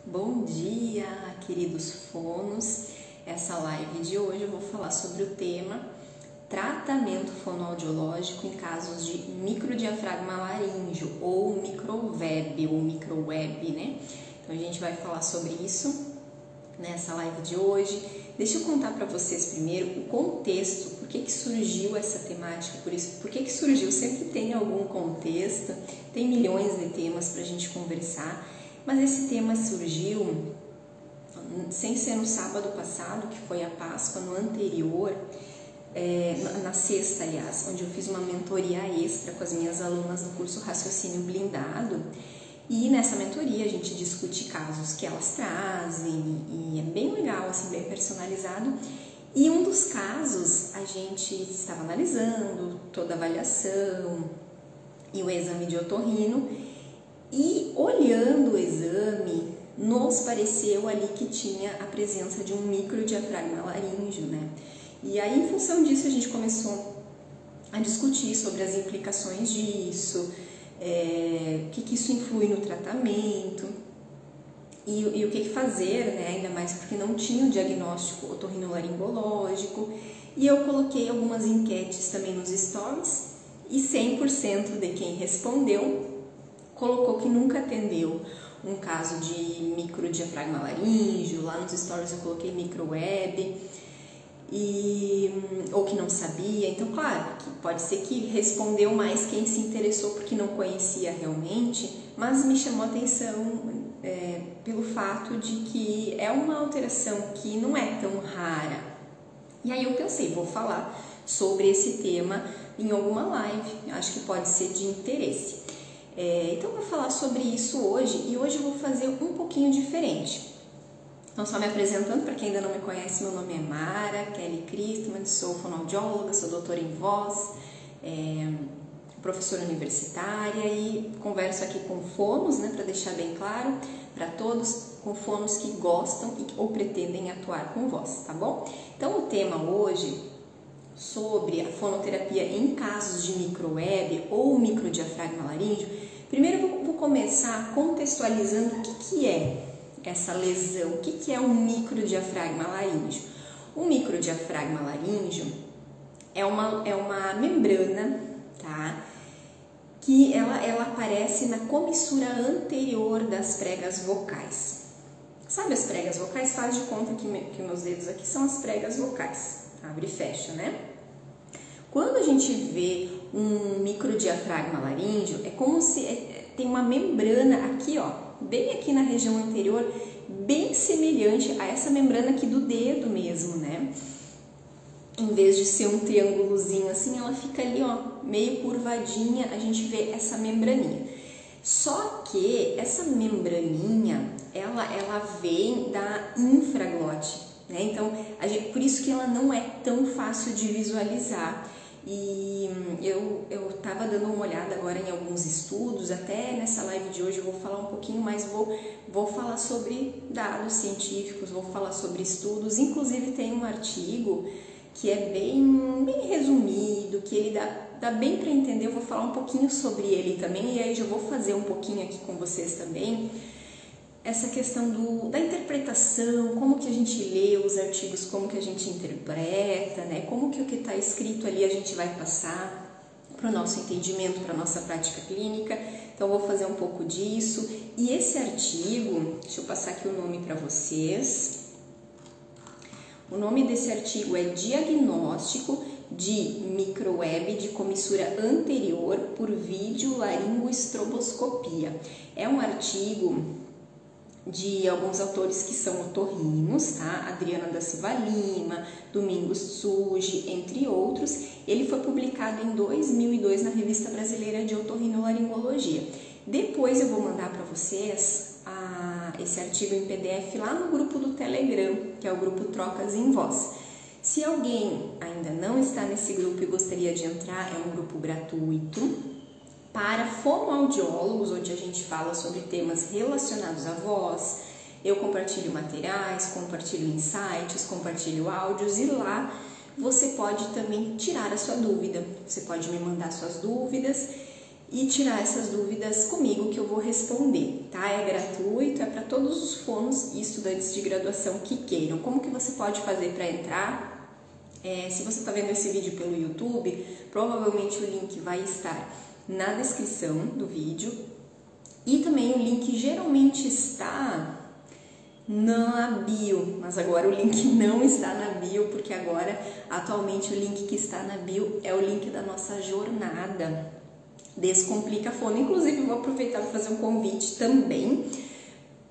Bom dia, queridos fonos. Essa live de hoje eu vou falar sobre o tema tratamento fonoaudiológico em casos de microdiafragma laríngeo ou microweb, né? Então a gente vai falar sobre isso nessa live de hoje. Deixa eu contar para vocês primeiro o contexto, por que surgiu essa temática, por que surgiu, sempre tem algum contexto, tem milhões de temas para a gente conversar, mas esse tema surgiu sem ser no sábado passado, que foi a Páscoa, no anterior, na sexta, aliás, onde eu fiz uma mentoria extra com as minhas alunas do curso Raciocínio Blindado. E nessa mentoria a gente discute casos que elas trazem e é bem legal, assim, bem personalizado. E um dos casos a gente estava analisando toda a avaliação e o exame de otorrino, e olhando o exame nos pareceu ali que tinha a presença de um microdiafragma laríngeo, né? E aí, em função disso, a gente começou a discutir sobre as implicações disso, o que isso influi no tratamento e o que fazer, né? Ainda mais porque não tinha o diagnóstico otorrinolaringológico. E eu coloquei algumas enquetes também nos stories e 100% de quem respondeu colocou que nunca atendeu um caso de microdiafragma laríngeo. Lá nos stories eu coloquei microweb, ou que não sabia. Então, claro, que pode ser que respondeu mais quem se interessou porque não conhecia realmente, mas me chamou a atenção pelo fato de que é uma alteração que não é tão rara. E aí eu pensei, vou falar sobre esse tema em alguma live, acho que pode ser de interesse. Então eu vou falar sobre isso hoje, e hoje eu vou fazer um pouquinho diferente. Então, só me apresentando, para quem ainda não me conhece, meu nome é Mara Kelly Christman, sou fonoaudióloga, sou doutora em voz, professora universitária e converso aqui com fonos, né, para deixar bem claro para todos, com fonos que gostam ou pretendem atuar com voz, tá bom? Então, o tema hoje sobre a fonoterapia em casos de microweb ou microdiafragma laríngeo. Primeiro eu vou começar contextualizando o que é essa lesão, o que é um microdiafragma laríngeo. O microdiafragma laríngeo é uma membrana, tá? Que ela aparece na comissura anterior das pregas vocais. Sabe as pregas vocais? Faz de conta que meus dedos aqui são as pregas vocais. Abre e fecha, né? Quando a gente vê um microdiafragma laríngeo, é como se tem uma membrana aqui, ó, bem aqui na região anterior, bem semelhante a essa membrana aqui do dedo mesmo, né? Em vez de ser um triângulozinho assim, ela fica ali, ó, meio curvadinha, a gente vê essa membraninha. Só que essa membraninha, ela vem da infraglote, né? Então, por isso que ela não é tão fácil de visualizar. E eu estava dando uma olhada agora em alguns estudos, até nessa live de hoje eu vou falar um pouquinho mais, vou falar sobre dados científicos, vou falar sobre estudos, inclusive tem um artigo que é bem resumido, que ele dá bem para entender, eu vou falar um pouquinho sobre ele também, e aí já vou fazer um pouquinho aqui com vocês também, essa questão da interpretação, como que a gente lê os artigos, como que a gente interpreta, né? Como que o que está escrito ali a gente vai passar para o nosso entendimento, para a nossa prática clínica. Então, eu vou fazer um pouco disso. E esse artigo, deixa eu passar aqui o nome para vocês. O nome desse artigo é Diagnóstico de Microweb de Comissura Anterior por Videolaringoestroboscopia. É um artigo de alguns autores que são otorrinos, tá? Adriana da Silva Lima, Domingos Tsuji, entre outros. Ele foi publicado em 2002 na Revista Brasileira de Otorrinolaringologia. Depois eu vou mandar para vocês esse artigo em PDF lá no grupo do Telegram, que é o grupo Trocas em Voz. Se alguém ainda não está nesse grupo e gostaria de entrar, é um grupo gratuito para fonoaudiólogos, onde a gente fala sobre temas relacionados à voz. Eu compartilho materiais, compartilho insights, compartilho áudios, e lá você pode também tirar a sua dúvida. Você pode me mandar suas dúvidas e tirar essas dúvidas comigo que eu vou responder, tá? É gratuito, é para todos os fonos e estudantes de graduação que queiram. Como que você pode fazer para entrar? Se você está vendo esse vídeo pelo YouTube, provavelmente o link vai estar na descrição do vídeo e também o link geralmente está na bio, mas agora o link não está na bio, porque agora atualmente o link que está na bio é o link da nossa jornada Descomplica Fono. Inclusive vou aproveitar para fazer um convite também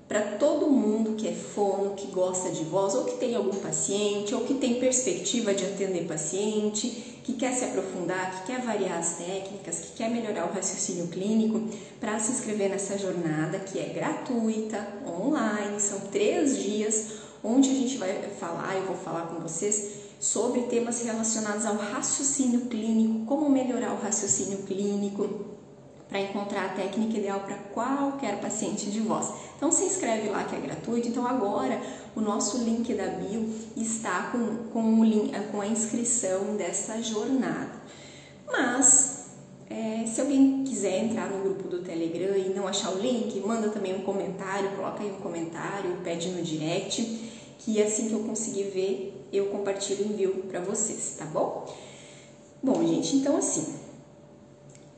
para todo mundo que é fono, que gosta de voz, ou que tem algum paciente, ou que tem perspectiva de atender paciente, que quer se aprofundar, que quer variar as técnicas, que quer melhorar o raciocínio clínico, para se inscrever nessa jornada que é gratuita, online. São 3 dias onde a gente vai falar, eu vou falar com vocês sobre temas relacionados ao raciocínio clínico, como melhorar o raciocínio clínico, para encontrar a técnica ideal para qualquer paciente de voz. Então se inscreve lá que é gratuito. Então agora o nosso link da bio está com a inscrição dessa jornada. Mas se alguém quiser entrar no grupo do Telegram e não achar o link, manda também um comentário, coloca aí um comentário, pede no direct, que assim que eu conseguir ver, eu compartilho e envio para vocês, tá bom? Bom, gente, então assim,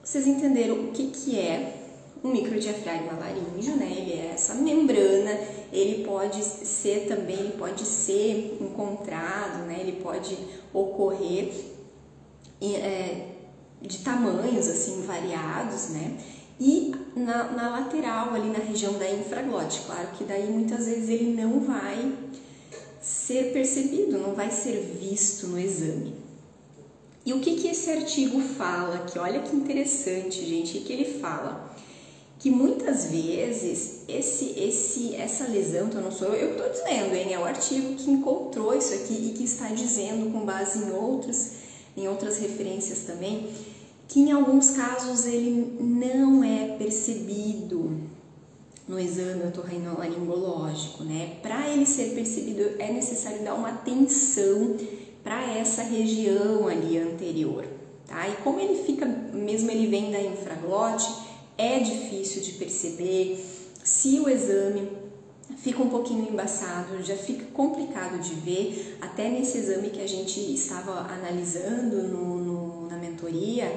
vocês entenderam o que é um microdiafragma laríngeo, né? Ele é essa membrana, ele pode ser encontrado, né? Ele pode ocorrer de tamanhos assim variados, né? E na lateral, ali na região da infraglote, claro que daí muitas vezes ele não vai ser percebido, não vai ser visto no exame. E o que esse artigo fala aqui? Olha que interessante, gente, o que ele fala? Que muitas vezes essa lesão, então não sou eu que estou dizendo, hein? É o artigo que encontrou isso aqui e que está dizendo, com base em outras referências também, que em alguns casos ele não é percebido no exame otorrinolaringológico, né? Para ele ser percebido é necessário dar uma atenção para essa região ali anterior, tá? E como ele fica, mesmo ele vem da infraglote, é difícil de perceber. Se o exame fica um pouquinho embaçado, já fica complicado de ver. Até nesse exame que a gente estava analisando na mentoria,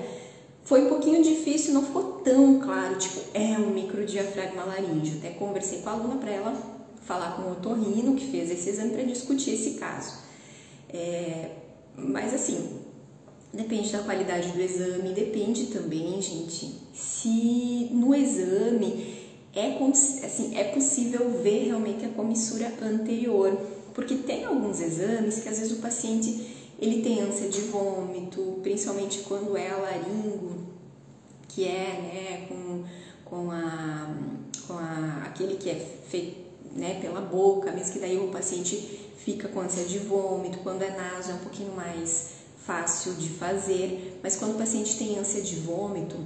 foi um pouquinho difícil, não ficou tão claro, tipo, é um microdiafragma laríngeo. Até conversei com a aluna para ela falar com o otorrino que fez esse exame para discutir esse caso. Mas assim, depende da qualidade do exame, depende também, gente, se no exame é possível ver realmente a comissura anterior, porque tem alguns exames que às vezes o paciente ele tem ânsia de vômito, principalmente quando é a laringo, que é, né, aquele que é feito, né, pela boca, mesmo que daí o paciente fica com ânsia de vômito. Quando é naso é um pouquinho mais fácil de fazer, mas quando o paciente tem ânsia de vômito,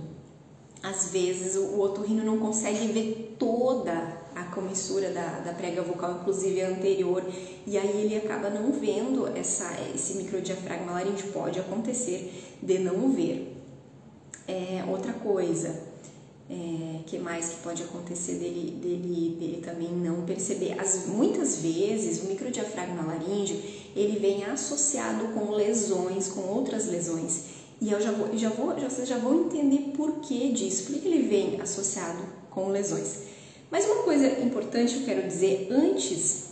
às vezes o otorrino não consegue ver toda a comissura da prega vocal, inclusive a anterior, e aí ele acaba não vendo esse microdiafragma laríngeo. Pode acontecer de não ver. Outra coisa, que mais que pode acontecer dele também não perceber? Muitas vezes o microdiafragma laríngeo ele vem associado com lesões, com outras lesões, e vocês já vão entender por que disso, por que ele vem associado com lesões. Mas uma coisa importante que eu quero dizer antes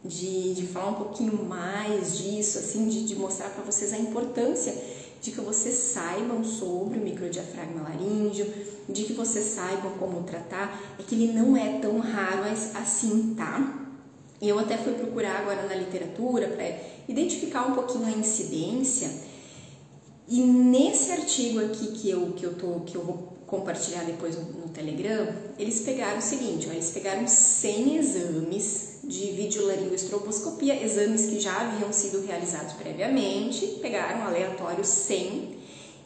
de falar um pouquinho mais disso, assim, de mostrar para vocês a importância de que vocês saibam sobre o microdiafragma laríngeo, de que vocês saibam como tratar, é que ele não é tão raro assim, tá? E eu até fui procurar agora na literatura para identificar um pouquinho a incidência, e nesse artigo aqui que eu vou compartilhar depois no Telegram, eles pegaram o seguinte, eles pegaram 100 exames de videolaringoestroboscopia, exames que já haviam sido realizados previamente, pegaram aleatório 100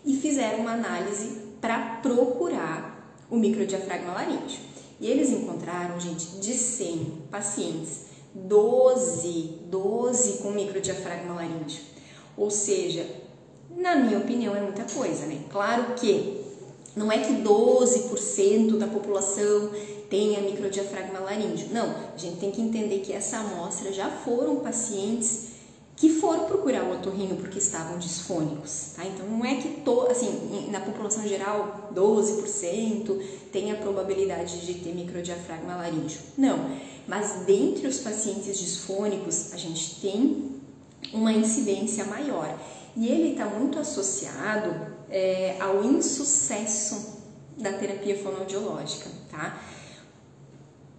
e fizeram uma análise para procurar o microdiafragma laríngeo. E eles encontraram, gente, de 100 pacientes, 12 com microdiafragma laríngeo. Ou seja, na minha opinião é muita coisa, né? Claro que Não é que 12% da população tenha microdiafragma laríngeo. Não, a gente tem que entender que essa amostra já foram pacientes que foram procurar o otorrino porque estavam disfônicos, tá? Então não é que assim, na população geral 12% tem a probabilidade de ter microdiafragma laríngeo. Não, mas dentre os pacientes disfônicos a gente tem uma incidência maior e ele está muito associado ao insucesso da terapia fonoaudiológica, tá?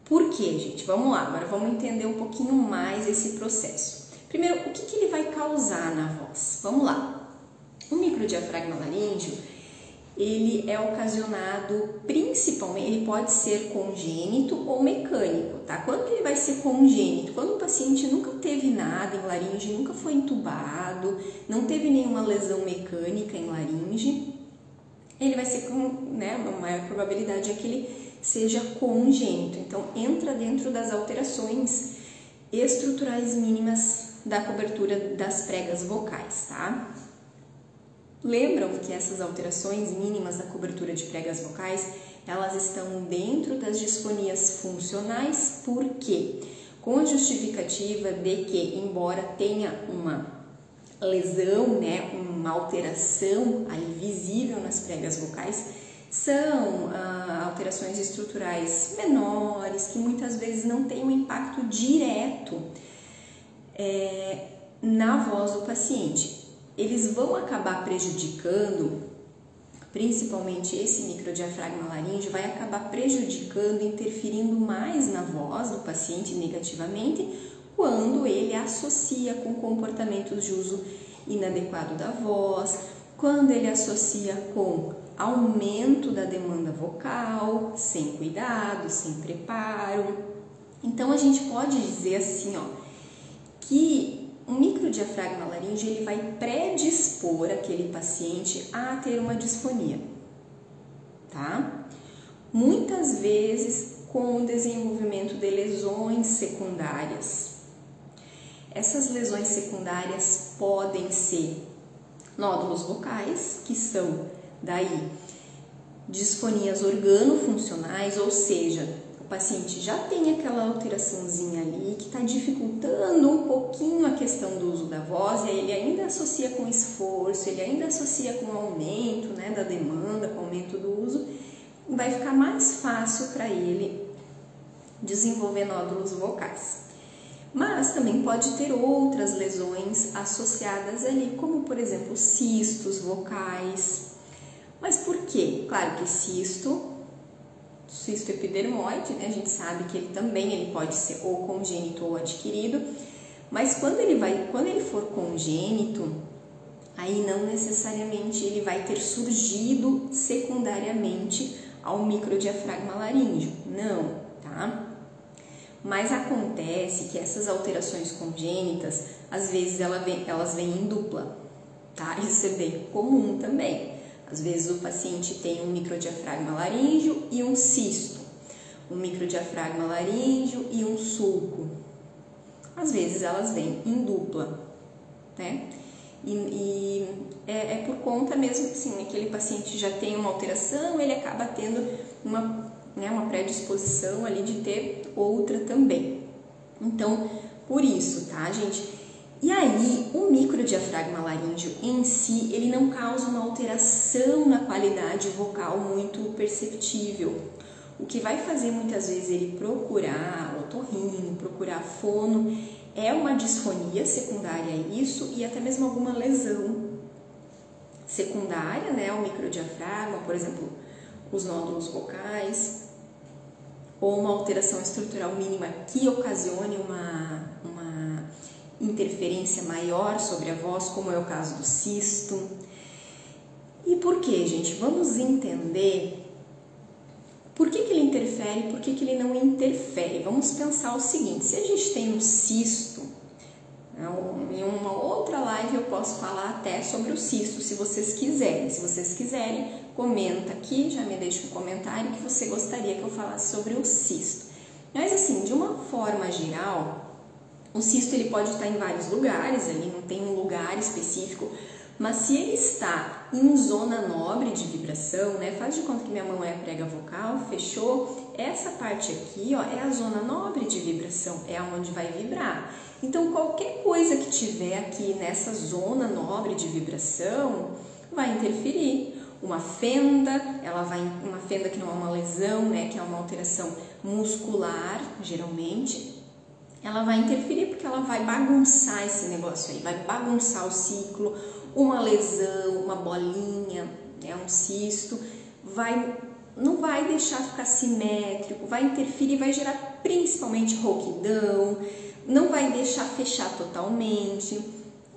Por quê, gente? Vamos lá, agora vamos entender um pouquinho mais esse processo. Primeiro, o que ele vai causar na voz? Vamos lá. O microdiafragma laríngeo, ele é ocasionado principalmente, ele pode ser congênito ou mecânico, tá? Quando ele vai ser congênito? Quando o paciente nunca teve nada em laringe, nunca foi entubado, não teve nenhuma lesão mecânica em laringe, ele vai ser com, né, uma maior probabilidade é que ele seja congênito. Então, entra dentro das alterações estruturais mínimas da cobertura das pregas vocais, tá? Lembram que essas alterações mínimas da cobertura de pregas vocais, elas estão dentro das disfonias funcionais, por quê? Com a justificativa de que, embora tenha uma lesão, né, uma alteração ali visível nas pregas vocais, são alterações estruturais menores, que muitas vezes não têm um impacto direto na voz do paciente. Eles vão acabar prejudicando, principalmente esse microdiafragma laríngeo, vai acabar prejudicando, interferindo mais na voz do paciente negativamente, quando ele associa com comportamentos de uso inadequado da voz, quando ele associa com aumento da demanda vocal, sem cuidado, sem preparo. Então a gente pode dizer assim, ó, que o microdiafragma laríngeo ele vai predispor aquele paciente a ter uma disfonia, tá? Muitas vezes com o desenvolvimento de lesões secundárias. Essas lesões secundárias podem ser nódulos vocais, que são daí disfonias organofuncionais, ou seja, o paciente já tem aquela alteraçãozinha ali que está dificultando um pouquinho a questão do uso da voz, e aí ele ainda associa com esforço, ele ainda associa com aumento, né, da demanda, com aumento do uso, vai ficar mais fácil para ele desenvolver nódulos vocais. Mas também pode ter outras lesões associadas ali, como por exemplo cistos vocais. Mas por quê? Claro que cisto epidermoide, né? A gente sabe que ele pode ser ou congênito ou adquirido, mas quando ele for congênito, aí não necessariamente ele vai ter surgido secundariamente ao microdiafragma laríngeo, não, tá? Mas acontece que essas alterações congênitas, às vezes elas vêm em dupla, tá? Isso é bem comum também. Às vezes o paciente tem um microdiafragma laríngeo e um cisto, um microdiafragma laríngeo e um sulco. Às vezes elas vêm em dupla, né? E é por conta mesmo que, assim, aquele paciente já tem uma alteração, ele acaba tendo uma predisposição ali de ter outra também. Então, por isso, tá, gente? E aí, o microdiafragma laríngeo em si, ele não causa uma alteração na qualidade vocal muito perceptível. O que vai fazer muitas vezes ele procurar otorrino, procurar fono, é uma disfonia secundária a isso e até mesmo alguma lesão secundária, né, ao microdiafragma, por exemplo, os nódulos vocais, ou uma alteração estrutural mínima que ocasione uma interferência maior sobre a voz, como é o caso do cisto. E por que, gente? Vamos entender por que ele interfere e por que ele não interfere. Vamos pensar o seguinte: se a gente tem um cisto, em uma outra live eu posso falar até sobre o cisto, se vocês quiserem. Se vocês quiserem, comenta aqui, já me deixa um comentário que você gostaria que eu falasse sobre o cisto. Mas assim, de uma forma geral, o cisto ele pode estar em vários lugares, ele não tem um lugar específico, mas se ele está em zona nobre de vibração, né? Faz de conta que minha mão é a prega vocal, fechou. Essa parte aqui, ó, é a zona nobre de vibração, é onde vai vibrar. Então, qualquer coisa que tiver aqui nessa zona nobre de vibração vai interferir. Uma fenda, uma fenda que não é uma lesão, né? Que é uma alteração muscular, geralmente, ela vai interferir porque ela vai bagunçar esse negócio aí, vai bagunçar o ciclo. Uma lesão, uma bolinha, né, um cisto, não vai deixar ficar simétrico, vai interferir, vai gerar principalmente rouquidão, não vai deixar fechar totalmente,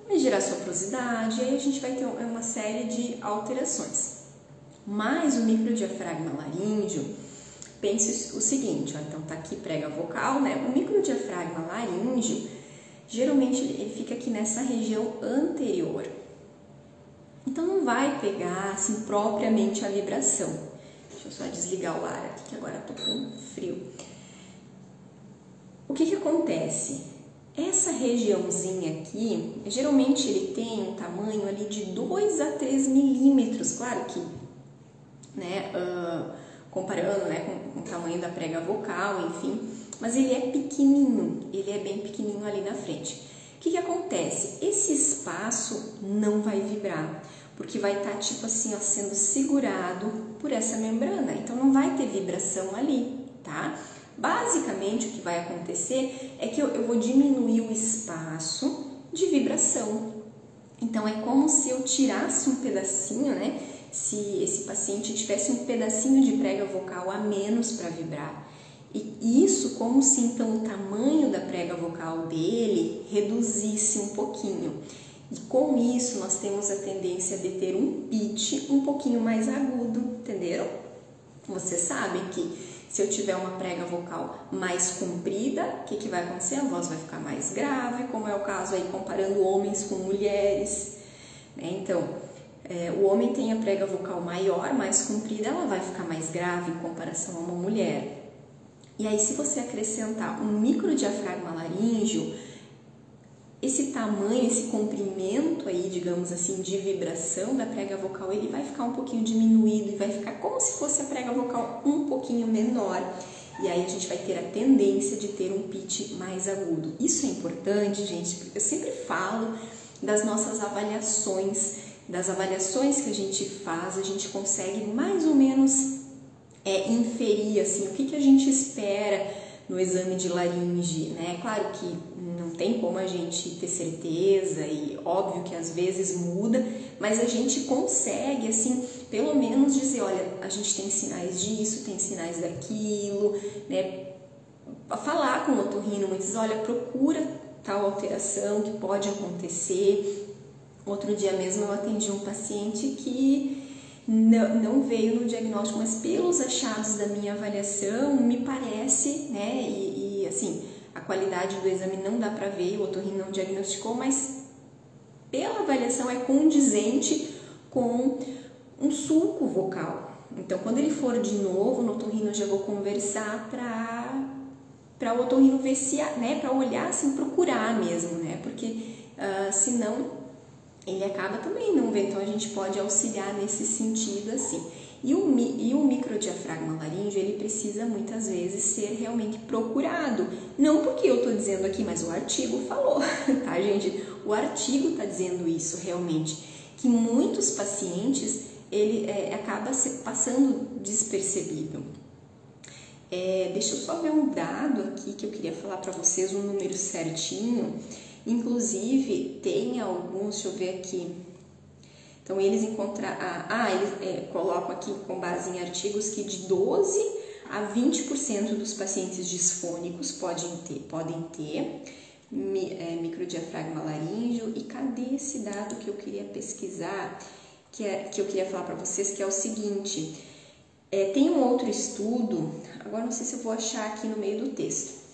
vai gerar soprosidade, aí a gente vai ter uma série de alterações. Mas o microdiafragma laríngeo, pense o seguinte, ó, então tá aqui prega vocal, né? O microdiafragma laríngeo, geralmente ele fica aqui nessa região anterior. Então não vai pegar assim propriamente a vibração. Deixa eu só desligar o ar aqui que agora eu tô com frio. O que acontece? Essa regiãozinha aqui, geralmente ele tem um tamanho ali de 2 a 3 milímetros, claro que, né, comparando, né, com o tamanho da prega vocal, enfim, mas ele é pequenininho, ele é bem pequenininho ali na frente. O que acontece? Esse espaço não vai vibrar, porque vai estar tipo assim, ó, sendo segurado por essa membrana, então não vai ter vibração ali, tá? Basicamente o que vai acontecer é que eu vou diminuir o espaço de vibração. Então é como se eu tirasse um pedacinho, né? Se esse paciente tivesse um pedacinho de prega vocal a menos para vibrar. E isso como se então o tamanho da prega vocal dele reduzisse um pouquinho. E com isso nós temos a tendência de ter um pitch um pouquinho mais agudo, entenderam? Vocês sabem que se eu tiver uma prega vocal mais comprida, o que vai acontecer? A voz vai ficar mais grave, como é o caso aí comparando homens com mulheres, né? Então, o homem tem a prega vocal maior, mais comprida, ela vai ficar mais grave em comparação a uma mulher. E aí, se você acrescentar um microdiafragma laríngeo, esse tamanho, esse comprimento aí, digamos assim, de vibração da prega vocal, ele vai ficar um pouquinho diminuído e vai ficar como se fosse a prega vocal um pouquinho menor. E aí a gente vai ter a tendência de ter um pitch mais agudo. Isso é importante, gente, porque eu sempre falo das nossas avaliações, das avaliações que a gente faz, a gente consegue mais ou menos inferir assim, o que a gente espera no exame de laringe, né? Claro que não tem como a gente ter certeza e óbvio que às vezes muda, mas a gente consegue, assim, pelo menos dizer, olha, a gente tem sinais disso, tem sinais daquilo, né? Falar com o otorrino, muitas vezes, olha, procura tal alteração que pode acontecer. Outro dia mesmo eu atendi um paciente que não veio no diagnóstico, mas pelos achados da minha avaliação, me parece, né, e assim, a qualidade do exame não dá para ver, o otorrino não diagnosticou, mas pela avaliação é condizente com um sulco vocal. Então, quando ele for de novo no otorrino, eu já vou conversar para o otorrino ver se, né, para olhar, assim, procurar mesmo, né, porque senão ele acaba também não vendo, então a gente pode auxiliar nesse sentido assim. E o microdiafragma laríngeo, ele precisa muitas vezes ser realmente procurado, não porque eu estou dizendo aqui, mas o artigo falou, tá, gente? O artigo está dizendo isso realmente, que muitos pacientes, ele acaba passando despercebido. Deixa eu só ver um dado aqui que eu queria falar para vocês, um número certinho. Inclusive, tem alguns, deixa eu ver aqui, então eles eles colocam aqui com base em artigos que de 12 a 20% dos pacientes disfônicos podem ter microdiafragma laríngeo. E cadê esse dado que eu queria pesquisar, que eu queria falar para vocês, que é o seguinte, tem um outro estudo, agora não sei se eu vou achar aqui no meio do texto,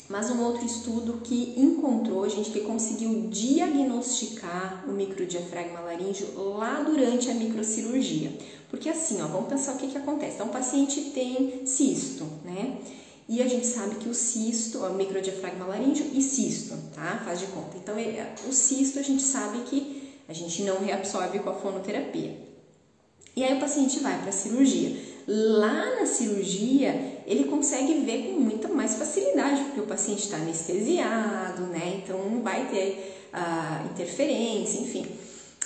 mas um outro estudo que encontrou, gente, que conseguiu diagnosticar o microdiafragma laríngeo lá durante a microcirurgia. Porque assim, ó, vamos pensar o que acontece. Então, o paciente tem cisto, né? E a gente sabe que o cisto, o microdiafragma laríngeo e cisto, tá? Faz de conta. Então, o cisto a gente sabe que A gente não reabsorve com a fonoterapia. E aí o paciente vai para a cirurgia. Lá na cirurgia, ele consegue ver com muita mais facilidade, porque o paciente está anestesiado, né? Então não vai ter interferência, enfim.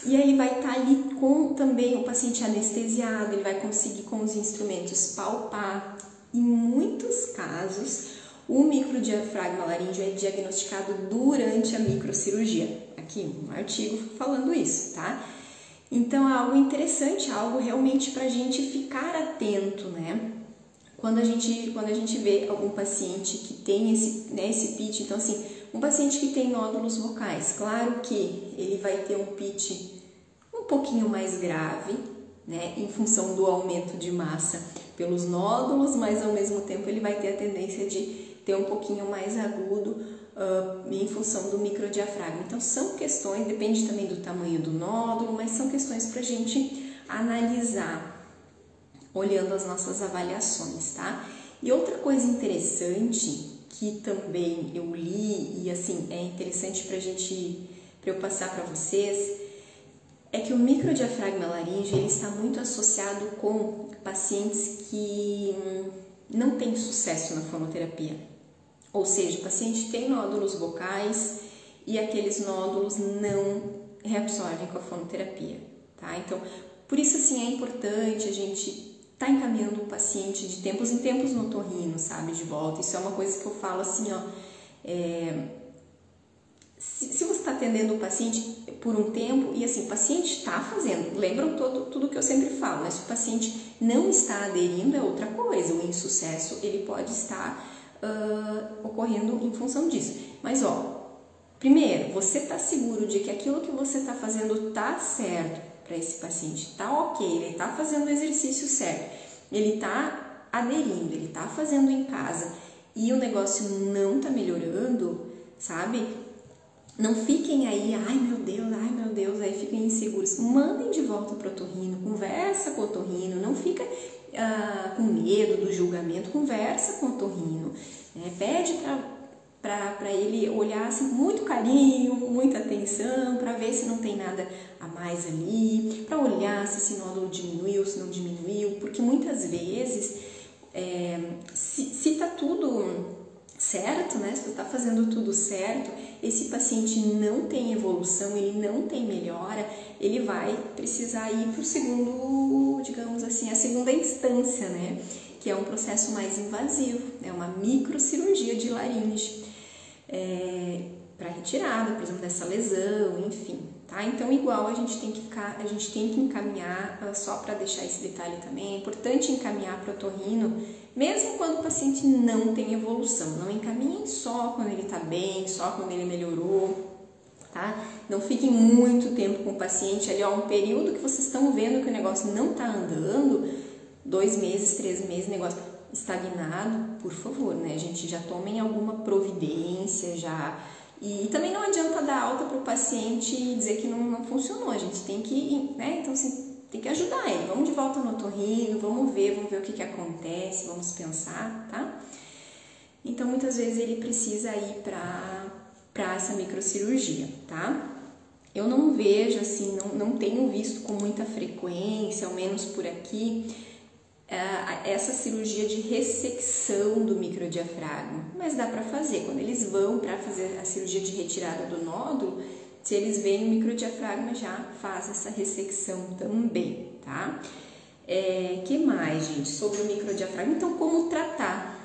E aí ele vai estar ali com também o paciente anestesiado, ele vai conseguir com os instrumentos palpar. Em muitos casos, o microdiafragma laríngeo é diagnosticado durante a microcirurgia. Aqui um artigo falando isso, tá? Então é algo interessante, algo realmente para a gente ficar atento, né? Quando a gente vê algum paciente que tem esse pitch, então assim, um paciente que tem nódulos vocais, claro que ele vai ter um pitch um pouquinho mais grave, né? Em função do aumento de massa pelos nódulos, mas ao mesmo tempo ele vai ter a tendência de ter um pouquinho mais agudo em função do microdiafragma. Então são questões, depende também do tamanho do nódulo, mas são questões para a gente analisar olhando as nossas avaliações, tá? E outra coisa interessante que também eu li e assim é interessante para eu passar para vocês é que o microdiafragma laríngeo ele está muito associado com pacientes que não têm sucesso na fonoterapia. Ou seja, o paciente tem nódulos vocais e aqueles nódulos não reabsorvem com a fonoterapia, tá? Então, por isso assim é importante a gente tá encaminhando o paciente de tempos em tempos no otorrino, sabe, de volta. Isso é uma coisa que eu falo assim, ó, se você está atendendo o paciente por um tempo e assim, o paciente está fazendo, lembram tudo que eu sempre falo, né? Se o paciente não está aderindo é outra coisa, o insucesso ele pode estar ocorrendo em função disso. Mas ó, primeiro, você está seguro de que aquilo que você está fazendo está certo para esse paciente, está ok, ele está fazendo o exercício certo, ele está aderindo, ele está fazendo em casa e o negócio não está melhorando, sabe? Não fiquem aí, ai meu Deus, aí fiquem inseguros. Mandem de volta para o otorrino, conversa com o otorrino, não fica com medo do julgamento, conversa com o otorrino, né? Pede para ele olhar assim, com muito carinho, muita atenção, para ver se não tem nada a mais ali, para olhar se esse nódulo diminuiu, se não diminuiu, porque muitas vezes, se está tudo certo, né? Se você está fazendo tudo certo, esse paciente não tem evolução, ele não tem melhora, ele vai precisar ir para o segundo, digamos assim, a segunda instância, né? Que é um processo mais invasivo, é uma microcirurgia de laringe, para retirada, por exemplo, dessa lesão, enfim, tá? Então, igual a gente tem que encaminhar, só para deixar esse detalhe também, é importante encaminhar para o otorrino, mesmo quando o paciente não tem evolução. Não encaminhem só quando ele está bem, só quando ele melhorou, tá? Não fiquem muito tempo com o paciente ali, ó, um período que vocês estão vendo que o negócio não está andando, 2 meses, 3 meses, negócio estagnado, por favor, né, gente, já tomem alguma providência, já. E também não adianta dar alta para o paciente e dizer que não funcionou, a gente tem que, né, então assim, tem que ajudar ele, vamos de volta no otorrino, vamos ver o que acontece, vamos pensar, tá? Então, muitas vezes ele precisa ir para essa microcirurgia, tá? Eu não vejo, assim, não tenho visto com muita frequência, ao menos por aqui, essa cirurgia de ressecção do microdiafragma, mas dá para fazer. Quando eles vão para fazer a cirurgia de retirada do nódulo, se eles veem o microdiafragma, já faz essa ressecção também, tá? Que mais, gente, sobre o microdiafragma? Então, como tratar?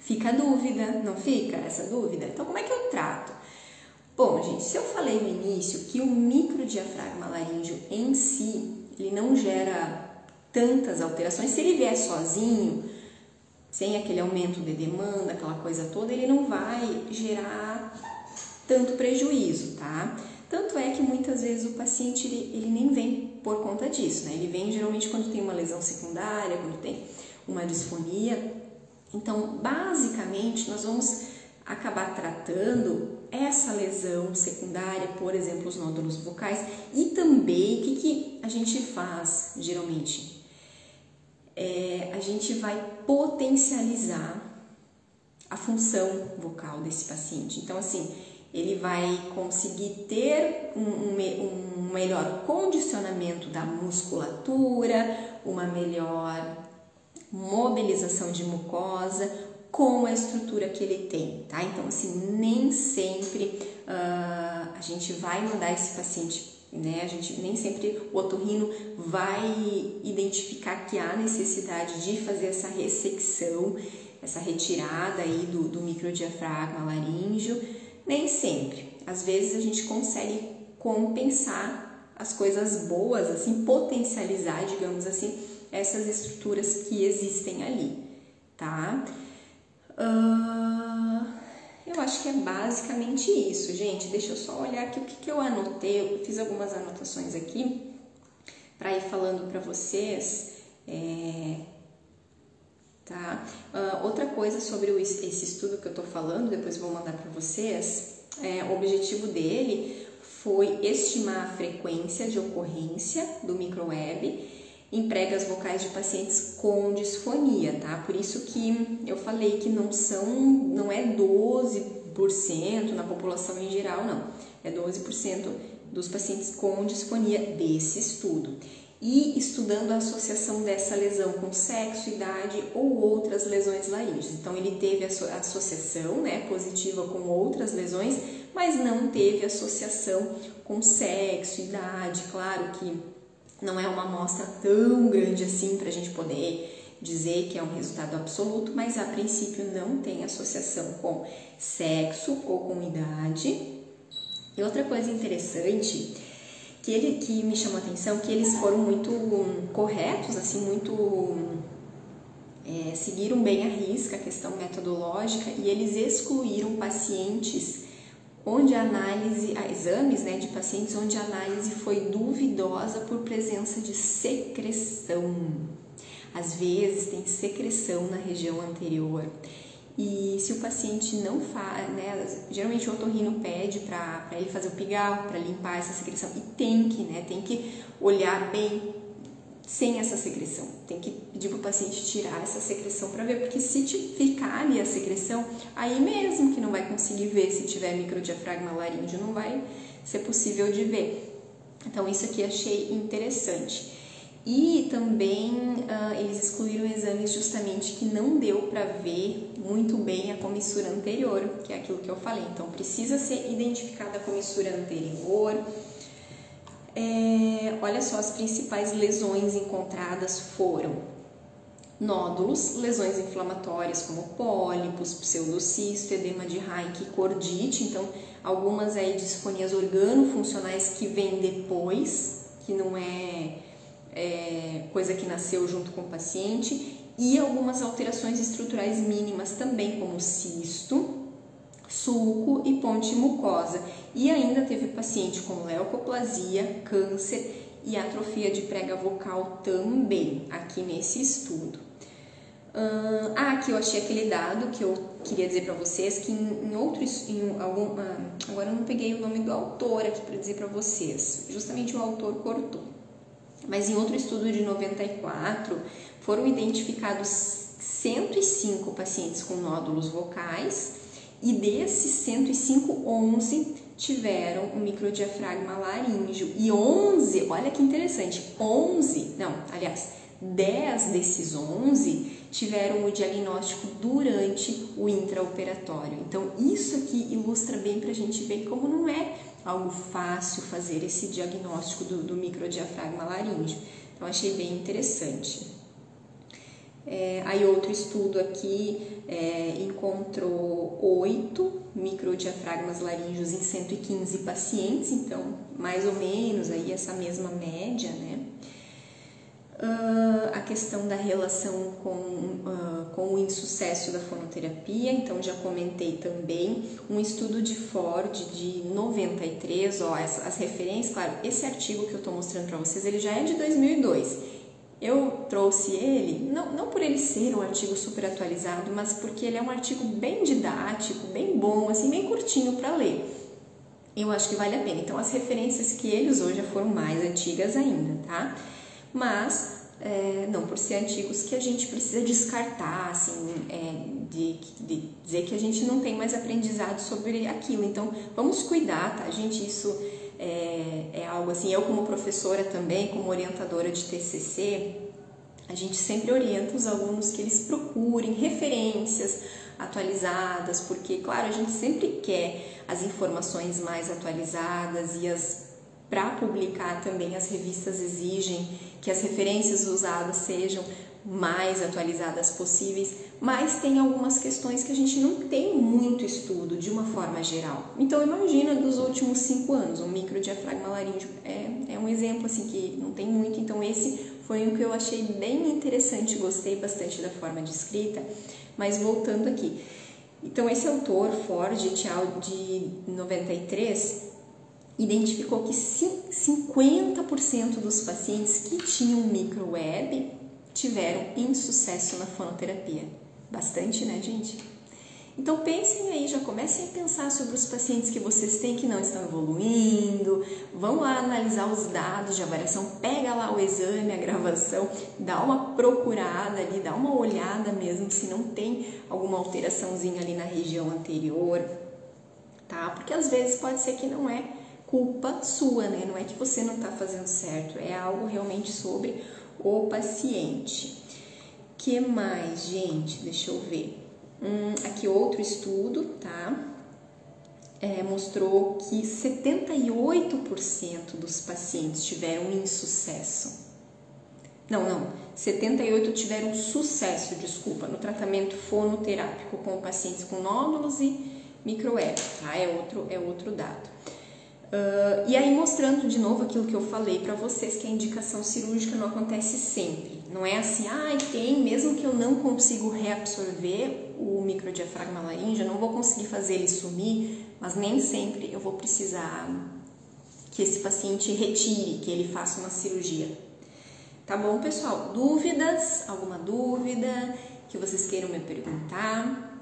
Fica a dúvida, não fica essa dúvida? Então, como é que eu trato? Bom, gente, se eu falei no início que o microdiafragma laríngeo em si, ele não gera tantas alterações, se ele vier sozinho, sem aquele aumento de demanda, aquela coisa toda, ele não vai gerar tanto prejuízo, tá? Tanto é que muitas vezes o paciente ele nem vem por conta disso, né? Ele vem geralmente quando tem uma lesão secundária, quando tem uma disfonia. Então, basicamente, nós vamos acabar tratando essa lesão secundária, por exemplo, os nódulos vocais, e também o que a gente faz geralmente? A gente vai potencializar a função vocal desse paciente. Então, assim, ele vai conseguir ter um melhor condicionamento da musculatura, uma melhor mobilização de mucosa com a estrutura que ele tem, tá? Então, assim, nem sempre a gente vai mandar esse paciente, né? A gente nem sempre o otorrino vai identificar que há necessidade de fazer essa ressecção, essa retirada aí do microdiafragma laríngeo, nem sempre. Às vezes a gente consegue compensar as coisas boas, assim, potencializar, digamos assim, essas estruturas que existem ali, tá? Eu acho que é basicamente isso, gente. Deixa eu só olhar aqui o que eu anotei. Eu fiz algumas anotações aqui para ir falando para vocês. Tá? Outra coisa sobre esse estudo que eu tô falando, depois vou mandar para vocês. O objetivo dele foi estimar a frequência de ocorrência do microweb em pregas vocais de pacientes com disfonia, tá? Por isso que eu falei que não é 12% na população em geral, não. É 12% dos pacientes com disfonia desse estudo. E estudando a associação dessa lesão com sexo, idade ou outras lesões laríngeas. Então, ele teve a associação, né, positiva com outras lesões, mas não teve associação com sexo, idade. Claro que não é uma amostra tão grande assim para a gente poder dizer que é um resultado absoluto, mas a princípio não tem associação com sexo ou com idade. E outra coisa interessante que me chamou a atenção, que eles foram muito corretos, assim, seguiram bem à risca a questão metodológica, e eles excluíram pacientes onde a análise, exames, né, de pacientes onde a análise foi duvidosa por presença de secreção. Às vezes tem secreção na região anterior. E se o paciente não faz, né, geralmente o otorrino pede para ele fazer o pigarro, para limpar essa secreção, e tem que olhar bem sem essa secreção. Tem que pedir para o paciente tirar essa secreção para ver, porque se ficar ali a secreção, aí mesmo que não vai conseguir ver, se tiver microdiafragma laríngeo, não vai ser possível de ver. Então, isso aqui achei interessante. E também eles excluíram exames justamente que não deu para ver muito bem a comissura anterior, que é aquilo que eu falei. Então, precisa ser identificada a comissura anterior. Olha só, as principais lesões encontradas foram nódulos, lesões inflamatórias como pólipos, pseudocisto, edema de Reich e cordite. Então, algumas aí disfonias organofuncionais que vêm depois, que não é coisa que nasceu junto com o paciente, e algumas alterações estruturais mínimas também, como cisto, sulco e ponte mucosa. E ainda teve paciente com leucoplasia, câncer e atrofia de prega vocal também, aqui nesse estudo. Aqui eu achei aquele dado que eu queria dizer para vocês, que agora eu não peguei o nome do autor aqui para dizer para vocês, justamente o autor cortou. Mas em outro estudo de 94, foram identificados 105 pacientes com nódulos vocais, e desses 105, 11 tiveram um microdiafragma laríngeo, e 11, olha que interessante, 10 desses 11 tiveram o diagnóstico durante o intraoperatório. Então, isso aqui ilustra bem para a gente ver como não é algo fácil fazer esse diagnóstico do microdiafragma laríngeo. Então, achei bem interessante. Aí outro estudo aqui encontrou 8 microdiafragmas laríngeos em 115 pacientes, então mais ou menos aí essa mesma média, né? A questão da relação com o insucesso da fonoterapia, então já comentei também. Um estudo de Ford de 93, as referências, claro, esse artigo que eu estou mostrando para vocês, ele já é de 2002. Eu trouxe ele, não por ele ser um artigo super atualizado, mas porque ele é um artigo bem didático, bem bom, assim, bem curtinho para ler. Eu acho que vale a pena. Então, as referências que ele usou já foram mais antigas ainda, tá? Mas não por ser antigos que a gente precisa descartar, assim, de dizer que a gente não tem mais aprendizado sobre aquilo. Então, vamos cuidar, tá, gente? Isso é algo assim, eu como professora também, como orientadora de TCC, a gente sempre orienta os alunos que eles procurem referências atualizadas, porque, claro, a gente sempre quer as informações mais atualizadas e para publicar também as revistas exigem que as referências usadas sejam mais atualizadas possíveis, mas tem algumas questões que a gente não tem muito estudo de uma forma geral. Então imagina dos últimos 5 anos, o microdiafragma laríngeo é um exemplo assim que não tem muito, então esse foi um que eu achei bem interessante, gostei bastante da forma de escrita, mas voltando aqui. Então esse autor, Ford et al. De 93, identificou que 50% dos pacientes que tinham microweb tiveram insucesso na fonoterapia. Bastante, né, gente? Então pensem aí, já comecem a pensar sobre os pacientes que vocês têm que não estão evoluindo, vão lá analisar os dados de avaliação, pega lá o exame, a gravação, dá uma procurada ali, dá uma olhada mesmo se não tem alguma alteraçãozinha ali na região anterior, tá? Porque às vezes pode ser que não é culpa sua, né? Não é que você não está fazendo certo, é algo realmente sobre o paciente. Que mais, gente? Deixa eu ver. Aqui outro estudo, tá? Mostrou que 78% dos pacientes tiveram insucesso. Não, 78% tiveram sucesso, desculpa, no tratamento fonoterápico com pacientes com nódulos e microweb, tá? É outro dado. E aí mostrando de novo aquilo que eu falei para vocês, que a indicação cirúrgica não acontece sempre. Não é assim, mesmo que eu não consigo reabsorver o microdiafragma laríngeo, eu não vou conseguir fazer ele sumir, mas nem sempre eu vou precisar que esse paciente retire, que ele faça uma cirurgia. Tá bom, pessoal? Dúvidas? Alguma dúvida que vocês queiram me perguntar?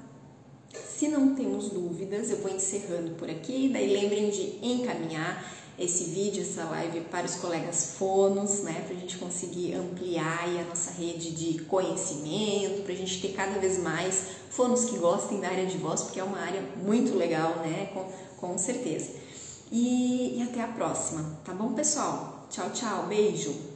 Se não temos dúvidas, eu vou encerrando por aqui, daí lembrem de encaminhar esse vídeo, essa live para os colegas fonos, né, para a gente conseguir ampliar aí a nossa rede de conhecimento, para a gente ter cada vez mais fonos que gostem da área de voz, porque é uma área muito legal, né, com certeza. E até a próxima, tá bom, pessoal? Tchau, tchau, beijo!